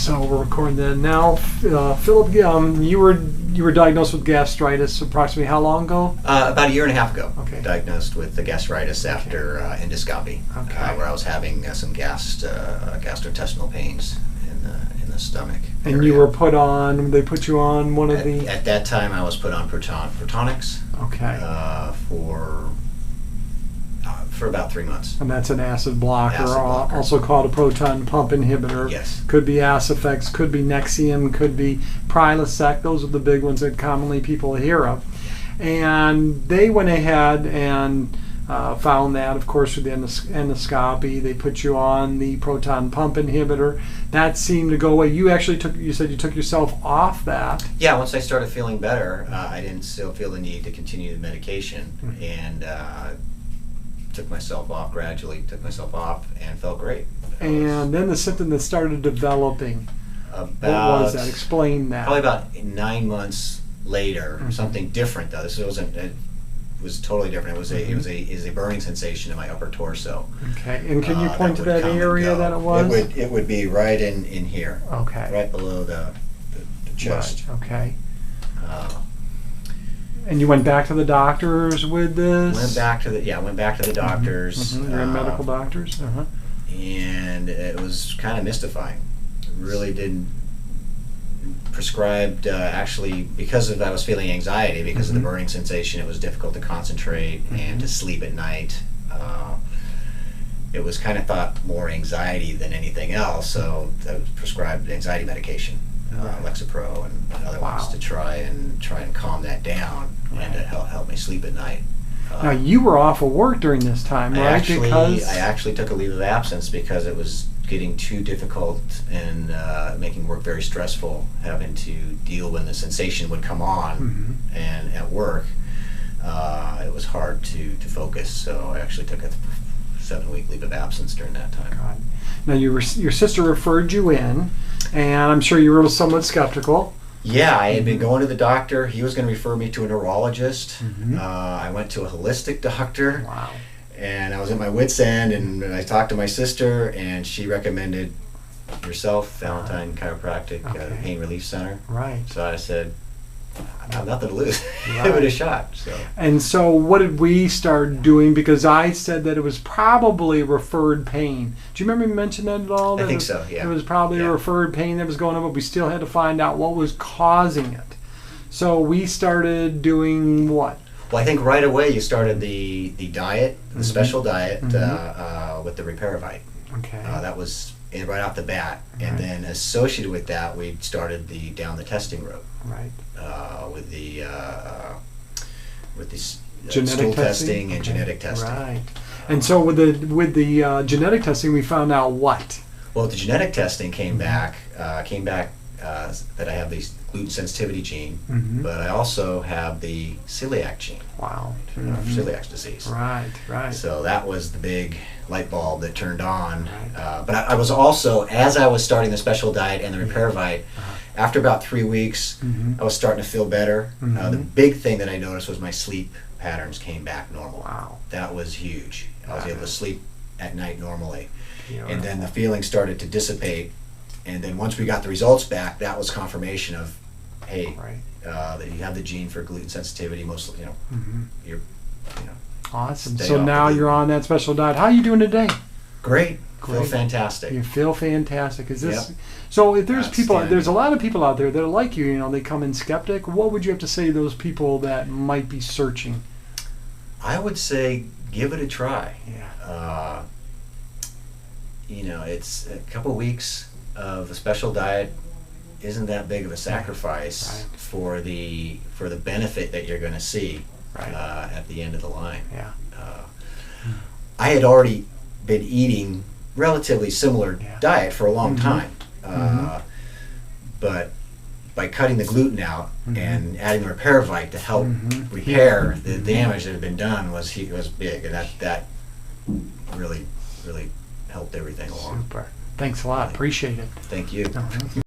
So we're recording that now. Philip, you were diagnosed with gastritis approximately how long ago? About a year and a half ago. Okay. Diagnosed with the gastritis after endoscopy, Okay. where I was having some gastrointestinal pains in the stomach. And area. you were put on. They put you on one of the. At that time, I was put on Protonics. Okay. For about 3 months. And that's an acid blocker, Acid blocker. also called a proton pump inhibitor. Yes. Could be Acifex, could be Nexium, could be Prilosec. Those are the big ones that commonly people hear of. And they went ahead and found that, of course, with the endoscopy. They put you on the proton pump inhibitor. That seemed to go away. You said you took yourself off that. Yeah, once I started feeling better, I didn't still feel the need to continue the medication, and took myself off gradually, and felt great. And then the symptom that started developing, what was that? Explain that. Probably about 9 months later, something different though. This wasn't. It was totally different. It was a burning sensation in my upper torso. Okay, and can you point to that area that it was? It would be right in here. Okay. Right below the chest. Right. Okay. And you went back to the doctors with this? Went back to the doctors. You're in medical doctors? Uh-huh. And it was kind of mystifying. Really didn't prescribed actually because I was feeling anxiety because of the burning sensation. It was difficult to concentrate and to sleep at night. It was kind of thought more anxiety than anything else, so I was prescribed anxiety medication. Lexapro and other ones to try and calm that down and to help me sleep at night. Now you were off of work during this time, right? I actually took a leave of absence because it was getting too difficult and making work very stressful. Having to deal when the sensation would come on and at work, it was hard to focus. So I actually took a 7-week leave of absence during that time. God. Now your sister referred you in, and I'm sure you were somewhat skeptical. Yeah, I had been going to the doctor. He was going to refer me to a neurologist. I went to a holistic doctor. Wow. And I was at my wit's end, and I talked to my sister, and she recommended yourself, Valentine Chiropractic, Pain Relief Center. Right. So I said, I have nothing to lose. Give it a shot. So. And so what did we start doing? Because I said that it was probably referred pain. Do you remember me mentioning that at all? I think so, yeah. It was probably a referred pain that was going on, but we still had to find out what was causing it. So we started doing what? Well, I think right away you started the diet, the special diet with the Reparavite. Okay. That was right off the bat. And then associated with that, we started down the testing road. Right. With the genetic stool testing and genetic testing. Right. And so with the genetic testing, we found out what? Well, the genetic testing came back that I have the gluten sensitivity gene, but I also have the celiac gene. Wow. For celiac disease. Right. Right. So that was the big light bulb that turned on. But I was also, as I was starting the special diet and the Reparavite, after about 3 weeks, I was starting to feel better. The big thing that I noticed was my sleep patterns came back normal. Wow. That was huge. I was able to sleep at night normally. Beautiful. And then the feeling started to dissipate. And then once we got the results back, that was confirmation of, hey, that you have the gene for gluten sensitivity. Mostly, you're, awesome. So now you're on that special diet. How are you doing today? Great. Feel fantastic. You feel fantastic. Is this? Yep. So if there's there's a lot of people out there that are like you. You know, they come in skeptic. What would you have to say to those people that might be searching? I would say give it a try. Yeah. It's a couple weeks of the special diet isn't that big of a sacrifice for the benefit that you're going to see at the end of the line. Yeah. I had already been eating relatively similar diet for a long time, but by cutting the gluten out and adding the Reparavite to help repair the damage that had been done was big, and that really helped everything along. Super. Thanks a lot. Appreciate it. Thank you.